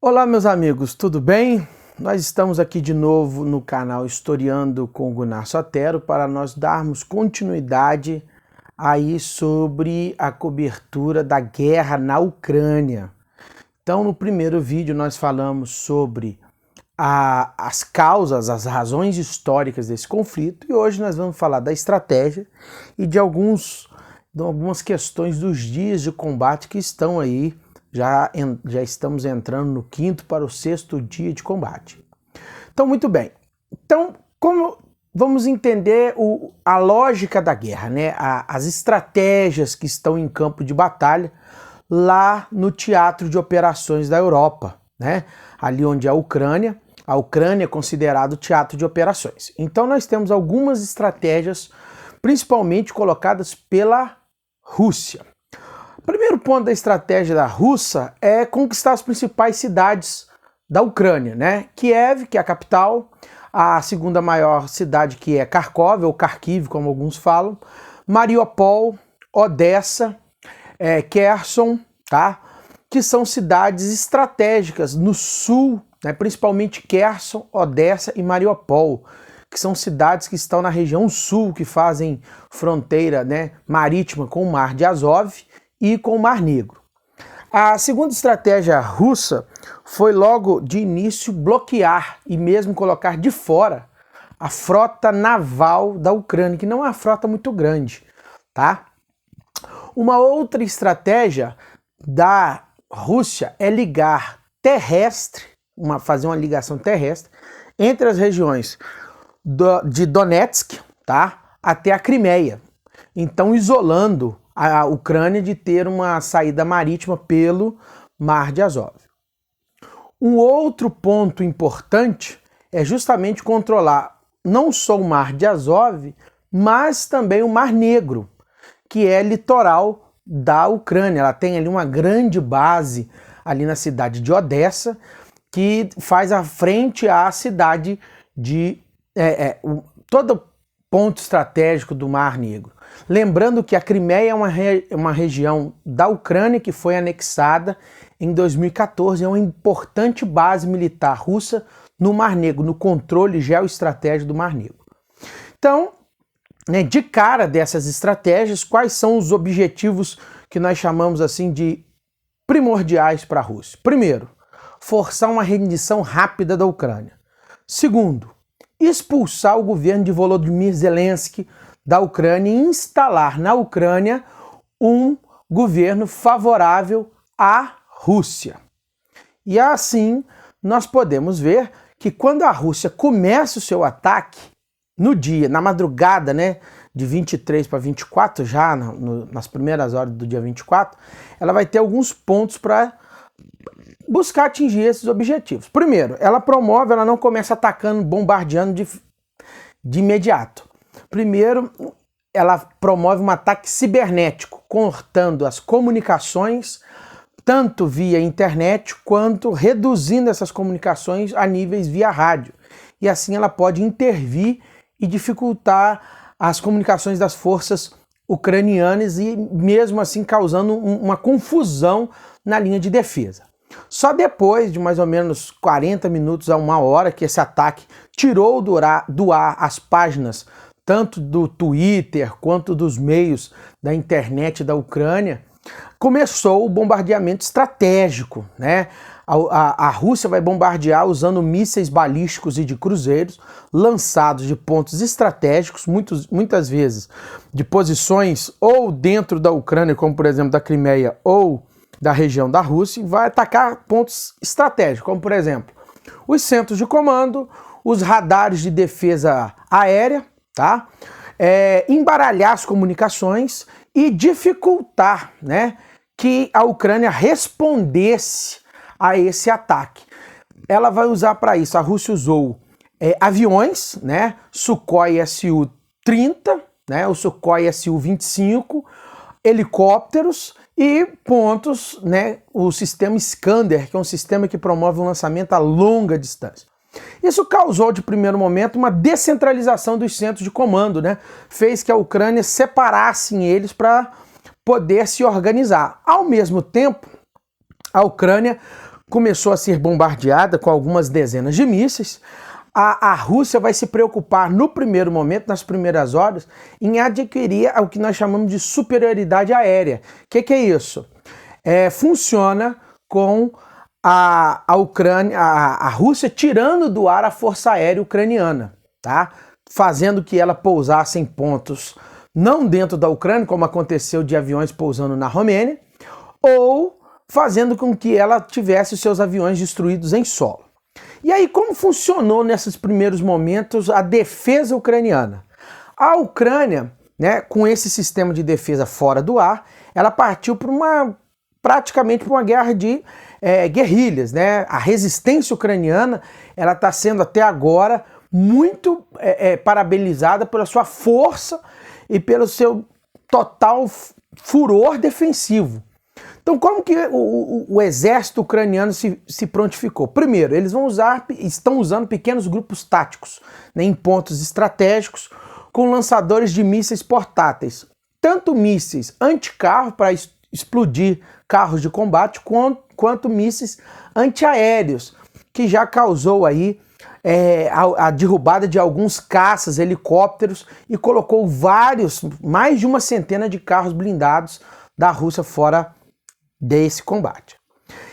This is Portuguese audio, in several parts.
Olá, meus amigos, tudo bem? Nós estamos aqui de novo no canal Historiando com Gunnar Sotero para nós darmos continuidade aí sobre a cobertura da guerra na Ucrânia. Então, no primeiro vídeo nós falamos sobre as causas, as razões históricas desse conflito, e hoje nós vamos falar da estratégia e de algumas questões dos dias de combate que estão aí. Já estamos entrando no 5º para o 6º dia de combate. Então, muito bem. Então, como vamos entender a lógica da guerra, né? As estratégias que estão em campo de batalha lá no teatro de operações da Europa, né? Ali onde é a Ucrânia é considerado teatro de operações. Então, nós temos algumas estratégias, principalmente colocadas pela Rússia. O primeiro ponto da estratégia da Rússia é conquistar as principais cidades da Ucrânia, né? Kiev, que é a capital, a segunda maior cidade, que é Kharkov, ou Kharkiv, como alguns falam, Mariupol, Odessa, Kherson, tá? Que são cidades estratégicas no sul, né? Principalmente Kherson, Odessa e Mariupol, que são cidades que estão na região sul, que fazem fronteira, né, marítima com o Mar de Azov e com o Mar Negro. A segunda estratégia russa foi logo de início bloquear e mesmo colocar de fora a frota naval da Ucrânia, que não é uma frota muito grande, tá? Uma outra estratégia da Rússia é ligar fazer uma ligação terrestre entre as regiões de Donetsk, tá, até a Crimeia, então isolando a Ucrânia de ter uma saída marítima pelo Mar de Azov. Um outro ponto importante é justamente controlar não só o Mar de Azov, mas também o Mar Negro, que é litoral da Ucrânia. Ela tem ali uma grande base ali na cidade de Odessa, que faz a frente à cidade de todo ponto estratégico do Mar Negro. Lembrando que a Crimeia é uma região da Ucrânia que foi anexada em 2014, é uma importante base militar russa no Mar Negro, no controle geoestratégico do Mar Negro. Então, né, de cara dessas estratégias, quais são os objetivos que nós chamamos assim de primordiais para a Rússia? Primeiro, forçar uma rendição rápida da Ucrânia. Segundo, expulsar o governo de Volodymyr Zelensky da Ucrânia e instalar na Ucrânia um governo favorável à Rússia. E assim nós podemos ver que quando a Rússia começa o seu ataque na madrugada, né, de 23 para 24, já nas primeiras horas do dia 24, ela vai ter alguns pontos para buscar atingir esses objetivos. Primeiro, ela não começa atacando, bombardeando de imediato. Primeiro, ela promove um ataque cibernético, cortando as comunicações, tanto via internet, quanto reduzindo essas comunicações a níveis via rádio. E assim ela pode intervir e dificultar as comunicações das forças ucranianas e mesmo assim causando uma confusão na linha de defesa. Só depois de mais ou menos 40 minutos a 1 hora que esse ataque tirou do ar as páginas tanto do Twitter quanto dos meios da internet da Ucrânia, começou o bombardeamento estratégico, né? A Rússia vai bombardear usando mísseis balísticos e de cruzeiros lançados de pontos estratégicos, muitas vezes de posições ou dentro da Ucrânia, como por exemplo da Crimeia ou da região da Rússia, e vai atacar pontos estratégicos, como por exemplo os centros de comando, os radares de defesa aérea, tá? Embaralhar as comunicações e dificultar, né, que a Ucrânia respondesse a esse ataque. Ela vai usar para isso, a Rússia usou aviões, né, Sukhoi Su-30, né, o Sukhoi Su-25, helicópteros e pontos, né, o sistema Iskander, que é um sistema que promove um lançamento a longa distância. Isso causou, de primeiro momento, uma descentralização dos centros de comando, né? Fez que a Ucrânia separasse eles para poder se organizar. Ao mesmo tempo, a Ucrânia começou a ser bombardeada com algumas dezenas de mísseis. A Rússia vai se preocupar no primeiro momento, nas primeiras horas, em adquirir o que nós chamamos de superioridade aérea. O que é isso? Funciona com a Ucrânia, a Rússia tirando do ar a força aérea ucraniana, tá? Fazendo que ela pousasse em pontos não dentro da Ucrânia, como aconteceu de aviões pousando na Romênia, ou fazendo com que ela tivesse seus aviões destruídos em solo. E aí, como funcionou nesses primeiros momentos a defesa ucraniana? A Ucrânia, né, com esse sistema de defesa fora do ar, ela partiu para praticamente para uma guerra de guerrilhas, né? A resistência ucraniana, ela está sendo até agora muito parabenizada pela sua força e pelo seu total furor defensivo. Então, como que o exército ucraniano se prontificou? Primeiro, eles estão usando pequenos grupos táticos, né, em pontos estratégicos, com lançadores de mísseis portáteis. Tanto mísseis anticarro para explodir carros de combate, quanto mísseis antiaéreos, que já causou aí a derrubada de alguns caças, helicópteros, e colocou mais de uma centena de carros blindados da Rússia fora desse combate.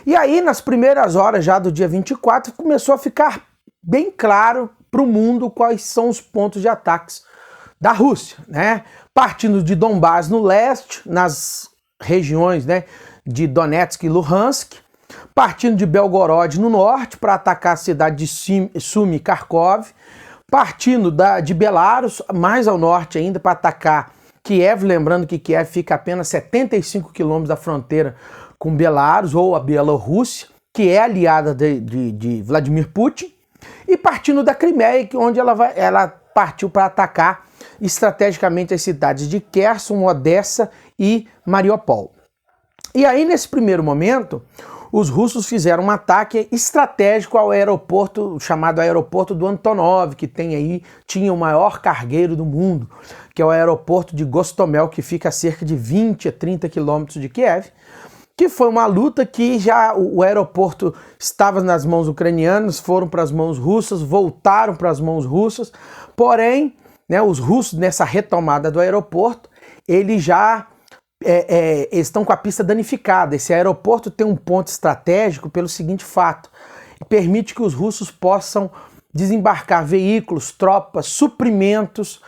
E aí, nas primeiras horas já do dia 24, começou a ficar bem claro para o mundo quais são os pontos de ataques da Rússia, né? Partindo de Donbás no leste, nas regiões, né, de Donetsk e Luhansk, partindo de Belgorod no norte para atacar a cidade de Sumy e Kharkov, partindo de Belarus, mais ao norte ainda, para atacar Kiev, lembrando que Kiev fica a apenas 75 quilômetros da fronteira com Belarus, ou a Bielorrússia, que é aliada de Vladimir Putin, e partindo da Crimeia, onde ela partiu para atacar estrategicamente as cidades de Kherson, Odessa e Mariupol. E aí, nesse primeiro momento, os russos fizeram um ataque estratégico ao aeroporto, chamado Aeroporto do Antonov, que tinha o maior cargueiro do mundo, que é o aeroporto de Gostomel, que fica a cerca de 20 a 30 quilômetros de Kiev, que foi uma luta que já o aeroporto estava nas mãos ucranianas, foram para as mãos russas, voltaram para as mãos russas, porém, né, os russos, nessa retomada do aeroporto, eles já estão com a pista danificada. Esse aeroporto tem um ponto estratégico pelo seguinte fato: permite que os russos possam desembarcar veículos, tropas, suprimentos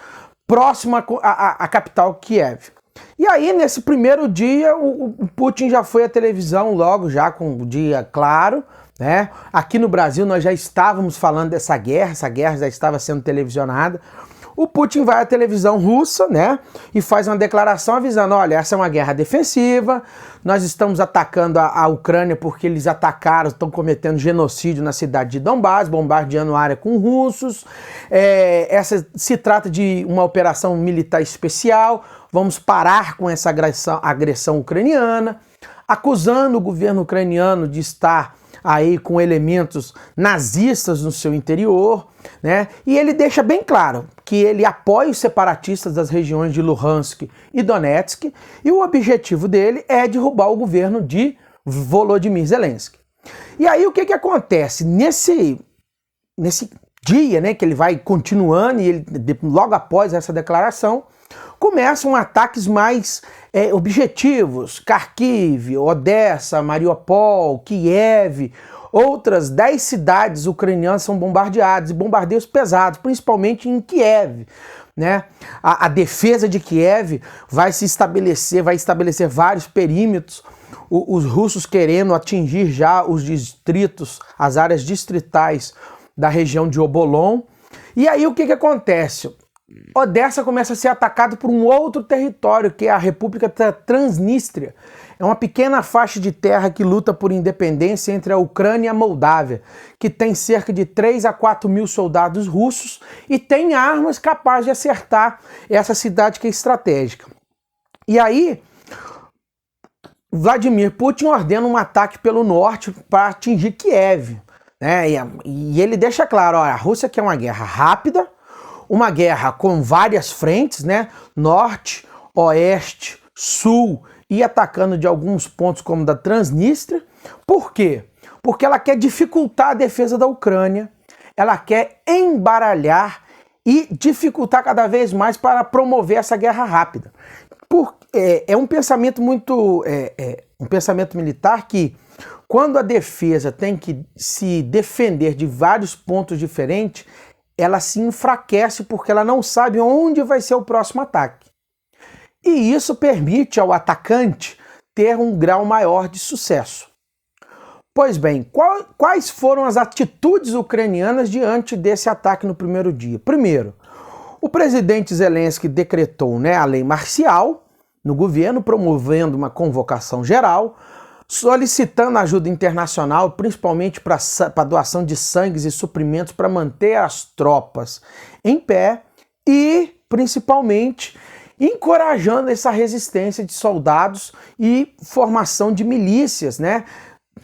próximo à capital Kiev. E aí, nesse primeiro dia, o Putin já foi à televisão logo, já com o dia claro, né? Aqui no Brasil nós já estávamos falando dessa guerra, essa guerra já estava sendo televisionada. O Putin vai à televisão russa, né, e faz uma declaração avisando: olha, essa é uma guerra defensiva, nós estamos atacando a Ucrânia porque eles atacaram, estão cometendo genocídio na cidade de Donbás, bombardeando a área com russos, essa se trata de uma operação militar especial, vamos parar com essa agressão ucraniana, acusando o governo ucraniano de estar aí com elementos nazistas no seu interior, né? E ele deixa bem claro que ele apoia os separatistas das regiões de Luhansk e Donetsk, e o objetivo dele é derrubar o governo de Volodymyr Zelensky. E aí o que acontece? Nesse dia, né, que ele vai continuando, e ele, logo após essa declaração, começam ataques mais objetivos: Kharkiv, Odessa, Mariupol, Kiev, outras 10 cidades ucranianas são bombardeadas, e bombardeios pesados, principalmente em Kiev, né? A defesa de Kiev vai estabelecer vários perímetros, os russos querendo atingir já os distritos, as áreas distritais da região de Obolon. E aí o que acontece? Odessa começa a ser atacado por um outro território, que é a República Transnistria. É uma pequena faixa de terra que luta por independência entre a Ucrânia e a Moldávia, que tem cerca de 3 a 4 mil soldados russos e tem armas capazes de acertar essa cidade que é estratégica. E aí, Vladimir Putin ordena um ataque pelo norte para atingir Kiev, né? E ele deixa claro: olha, a Rússia quer uma guerra rápida, uma guerra com várias frentes, né? Norte, oeste, sul, e atacando de alguns pontos como da Transnistria. Por quê? porque ela quer dificultar a defesa da Ucrânia, ela quer embaralhar e dificultar cada vez mais para promover essa guerra rápida. É um pensamento um pensamento militar que, quando a defesa tem que se defender de vários pontos diferentes, ela se enfraquece porque ela não sabe onde vai ser o próximo ataque. E isso permite ao atacante ter um grau maior de sucesso. Pois bem, quais foram as atitudes ucranianas diante desse ataque no primeiro dia? Primeiro, o presidente Zelensky decretou, a lei marcial no governo, promovendo uma convocação geral, solicitando ajuda internacional, principalmente para a doação de sangues e suprimentos para manter as tropas em pé e, principalmente, encorajando essa resistência de soldados e formação de milícias,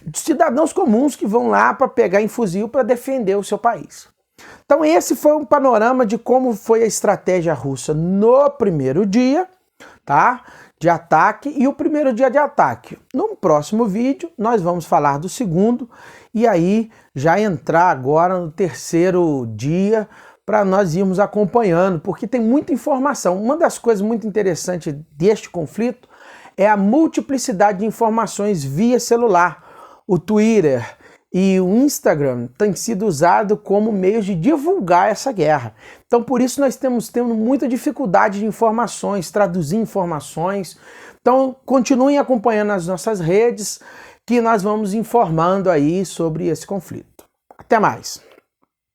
de cidadãos comuns que vão lá para pegar em fuzil para defender o seu país. Então esse foi um panorama de como foi a estratégia russa no primeiro dia, de ataque, e o primeiro dia de ataque. No próximo vídeo nós vamos falar do segundo e aí já entrar agora no terceiro dia para nós irmos acompanhando, porque tem muita informação. Uma das coisas muito interessantes deste conflito é a multiplicidade de informações via celular. O Twitter e o Instagram têm sido usados como meios de divulgar essa guerra. Então, por isso, nós temos muita dificuldade de informações, traduzir informações. Então, continuem acompanhando as nossas redes, que nós vamos informando aí sobre esse conflito. Até mais!